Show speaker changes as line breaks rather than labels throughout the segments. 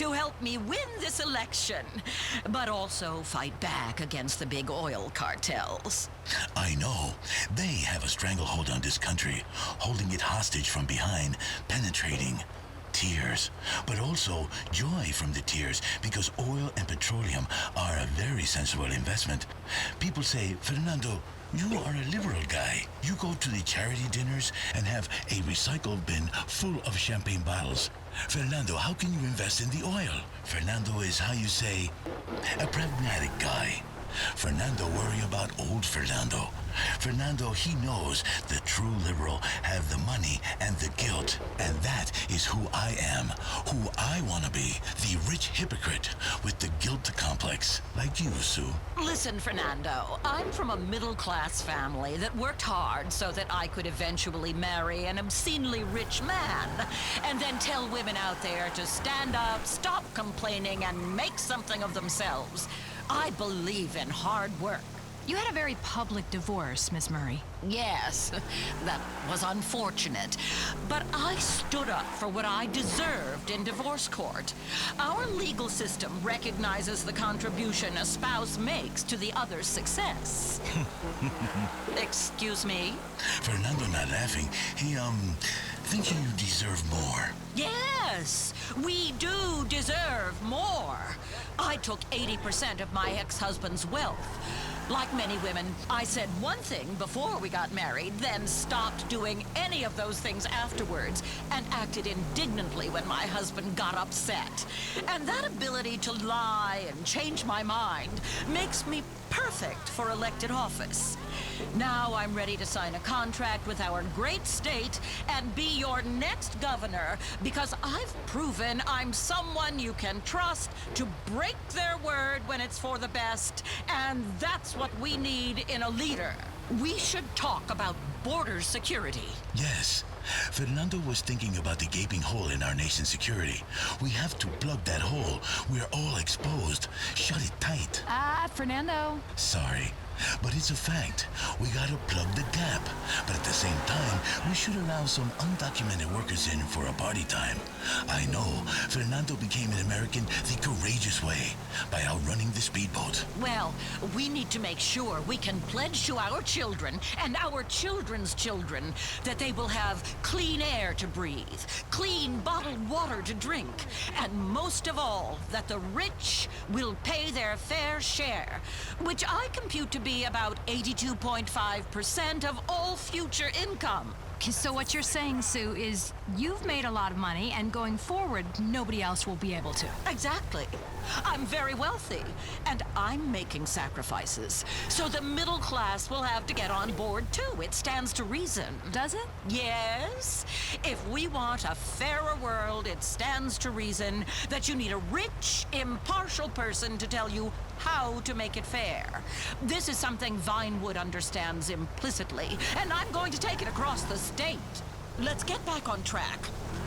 to help me win this election, but also fight back against the big oil cartels.
I know. They have a stranglehold on this country, holding it hostage from behind, penetrating. Tears, but also joy from the tears, because oil and petroleum are a very sensible investment. People say, Fernando, you are a liberal guy. You go to the charity dinners and have a recycle bin full of champagne bottles. Fernando, how can you invest in the oil? Fernando is, how you say, a pragmatic guy. Fernando worry about old Fernando. Fernando, he knows the true liberal have the money and the guilt. And that is who I am, who I want to be, the rich hypocrite with the guilt complex, like you, Sue.
Listen, Fernando, I'm from a middle-class family that worked hard so that I could eventually marry an obscenely rich man, and then tell women out there to stand up, stop complaining, and make something of themselves. I believe in hard work.
You had a very public divorce, Miss Murray.
Yes, that was unfortunate. But I stood up for what I deserved in divorce court. Our legal system recognizes the contribution a spouse makes to the other's success. Excuse me?
Fernando not laughing. He, thinks you deserve more.
Yes, we do deserve more. I took 80% of my ex-husband's wealth. Like many women, I said one thing before we got married, then stopped doing any of those things afterwards, and acted indignantly when my husband got upset. And that ability to lie and change my mind makes me perfect for elected office. Now I'm ready to sign a contract with our great state and be your next governor, because I've proven I'm someone you can trust to break their word when it's for the best, and that's what we need in a leader. We should talk about border security.
Yes. Fernando was thinking about the gaping hole in our nation's security. We have to plug that hole. We're all exposed. Shut it tight.
Fernando.
Sorry, but it's a fact. We gotta plug the gap. But at the same time, we should allow some undocumented workers in for a party time. I know, Fernando became an American the courageous way, by outrunning the speedboat.
Well, we need to make sure we can pledge to our children and our children's children that they will have clean air to breathe, clean bottled water to drink, and most of all, that the rich will pay their fair share, which I compute to be about 82.5% of all future income.
So what you're saying, Sue, is you've made a lot of money, and going forward, nobody else will be able to.
Exactly. I'm very wealthy, and I'm making sacrifices. So the middle class will have to get on board, too. It stands to reason.
Does it?
Yes. If we want a fairer world, it stands to reason that you need a rich, impartial person to tell you how to make it fair. This is something Vinewood understands implicitly, and I'm going to take it across the state. Let's get back on track.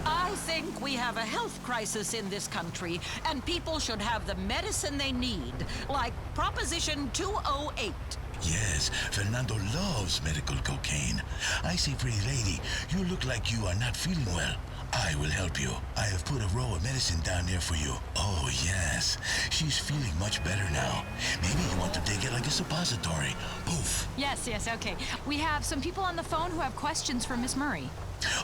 I think we have a health crisis in this country, and people should have the medicine they need, like Proposition 208.
Yes, Fernando loves medical cocaine. I say, pretty lady, you look like you are not feeling well. I will help you. I have put a roll of medicine down there for you. Oh, yes. She's feeling much better now. Maybe you want to take it like a suppository. Poof.
Yes, okay. We have some people on the phone who have questions for Miss Murray.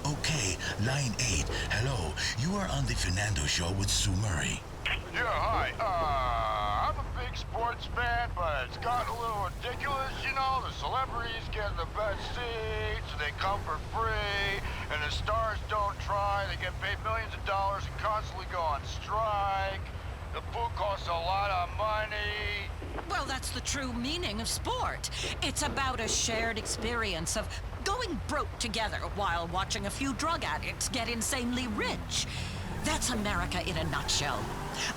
Okay, line 8. Hello, you are on the Fernando Show with Sue Murray.
Yeah, hi. I'm a big sports fan, but it's gotten a little ridiculous, you know? The celebrities getting the best seats, they come for free, and the stars don't try. They get paid millions of dollars and constantly go on strike. The food costs a lot of money.
Well, that's the true meaning of sport. It's about a shared experience of going broke together while watching a few drug addicts get insanely rich. That's America in a nutshell.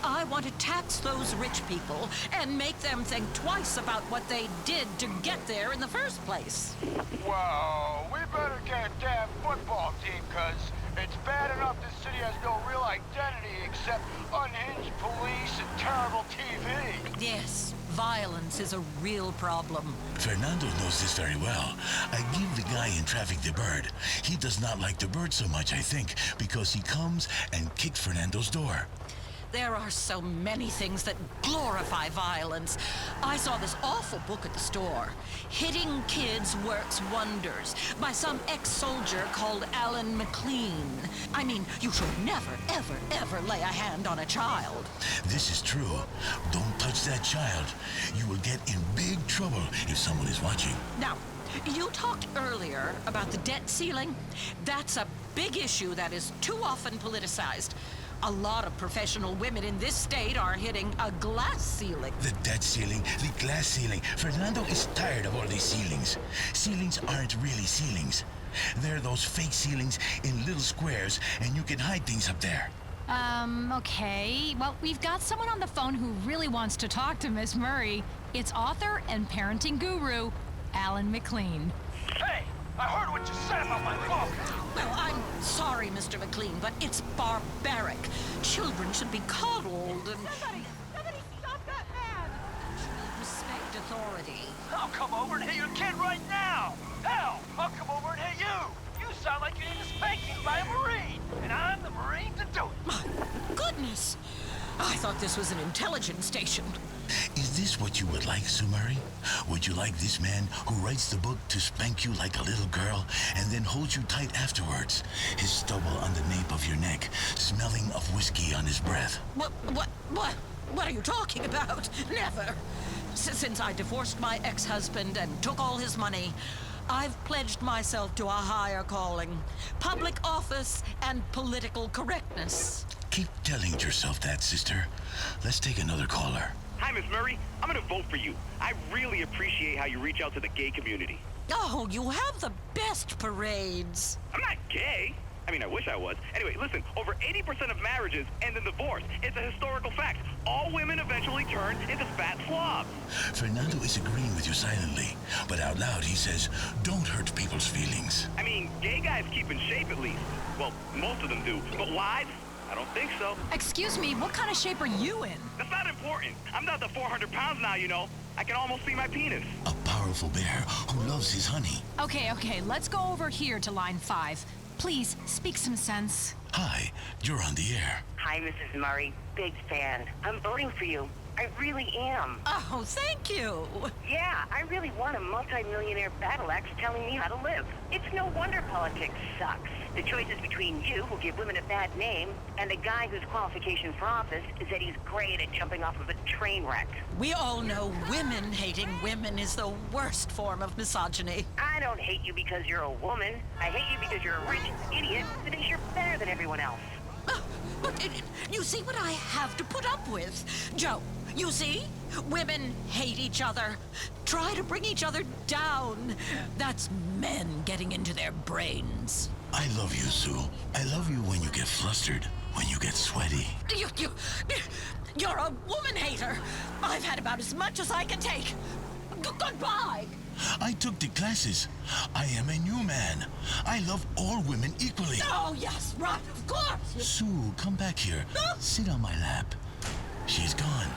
I want to tax those rich people and make them think twice about what they did to get there in the first place.
Well, we better get a damn football team, cause it's bad enough this city has no real identity except unhinged police and terrible TV.
Yes, violence is a real problem.
Fernando knows this very well. I give the guy in traffic the bird. He does not like the bird so much, I think, because he comes and kicks Fernando's door.
There are so many things that glorify violence. I saw this awful book at the store, Hitting Kids Works Wonders, by some ex-soldier called Alan McLean. I mean, you should never, ever, ever lay a hand on a child.
This is true. Don't touch that child. You will get in big trouble if someone is watching.
Now, you talked earlier about the debt ceiling. That's a big issue that is too often politicized. A lot of professional women in this state are hitting a glass ceiling.
The debt ceiling, the glass ceiling. Fernando is tired of all these ceilings. Ceilings aren't really ceilings. They're those fake ceilings in little squares, and you can hide things up there.
Okay. Well, we've got someone on the phone who really wants to talk to Miss Murray. It's author and parenting guru, Alan McLean.
Hey, I heard what you said about my book.
Well, I'm sorry, Mr. McLean, but it's barbaric. Children should be coddled and...
Somebody stop that man!
respect authority.
I'll come over and hit your kid right now. Hell, I'll come over and hit you. You sound like you need a spanking by a Marine, and I'm the Marine to do it.
My goodness! I thought this was an intelligence station.
Is this what you would like, Sumari? Would you like this man who writes the book to spank you like a little girl and then holds you tight afterwards, his stubble on the nape of your neck, smelling of whiskey on his breath?
What are you talking about? Never. Since I divorced my ex-husband and took all his money, I've pledged myself to a higher calling. Public office and political correctness.
Keep telling yourself that, sister. Let's take another caller.
Hi, Miss Murray. I'm gonna vote for you. I really appreciate how you reach out to the gay community.
Oh, you have the best parades.
I'm not gay. I mean, I wish I was. Anyway, listen, over 80% of marriages end in divorce. It's a historical fact. All women eventually turn into fat slobs.
Fernando is agreeing with you silently, but out loud he says, don't hurt people's feelings.
I mean, gay guys keep in shape at least. Well, most of them do. But wives? I don't think so.
Excuse me, what kind of shape are you in?
That's not important. I'm not the 400 pounds now, you know. I can almost see my penis.
A powerful bear who loves his honey.
Okay, let's go over here to line 5. Please, speak some sense.
Hi, you're on the air.
Hi, Mrs. Murray. Big fan. I'm voting for you. I really am.
Oh, thank you.
Yeah, I really want a multi-millionaire battle axe telling me how to live. It's no wonder politics sucks. The choice is between you, who give women a bad name, and a guy whose qualification for office is that he's great at jumping off of a train wreck.
We all know women hating women is the worst form of misogyny.
I don't hate you because you're a woman. I hate you because you're a rich idiot that thinks you're better than everyone else.
But you see what I have to put up with? Joe, you see? Women hate each other, try to bring each other down. That's men getting into their brains.
I love you, Sue. I love you when you get flustered, when you get sweaty.
You're a woman hater. I've had about as much as I can take. Goodbye.
I took the classes. I am a new man. I love all women equally.
Oh, yes, right, of course.
Sue, come back here. Sit on my lap. She's gone.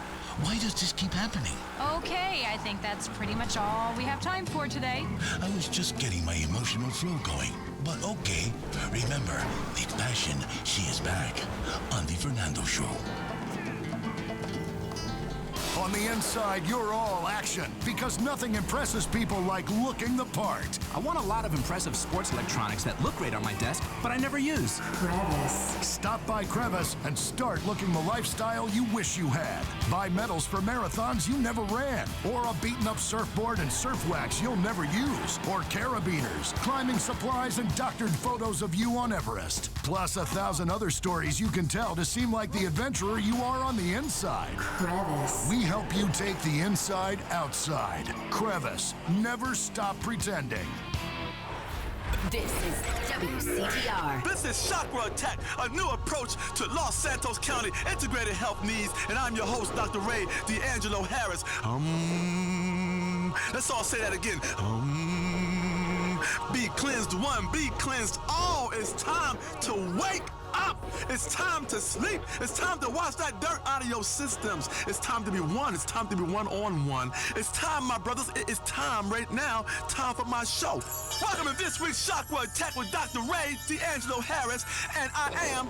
Why does this keep happening?
Okay, I think that's pretty much all we have time for today.
I was just getting my emotional flow going. But okay. Remember, with passion, she is back on The Fernando Show.
On the inside, you're all action, because nothing impresses people like looking the part.
I want a lot of impressive sports electronics that look great on my desk, but I never use.
Stop by Crevice and start looking the lifestyle you wish you had. Buy medals for marathons you never ran, or a beaten-up surfboard and surf wax you'll never use, or carabiners, climbing supplies, and doctored photos of you on Everest. Plus 1,000 other stories you can tell to seem like the adventurer you are on the inside.
Crevice.
We help you take the inside outside. Crevice. Never stop pretending.
This is WCTR.
This is Chakra Attack, a new approach to Los Santos County integrated health needs, and I'm your host, Dr. Ray D'Angelo Harris. Let's all say that again. Be cleansed one, be cleansed all. It's time to wake up. It's time to sleep. It's time to wash that dirt out of your systems. It's time to be one. It's time to be one-on-one. It's time, my brothers. It is time right now. Time for my show. Welcome to this week's Chakra Attack with Dr. Ray D'Angelo Harris, and I am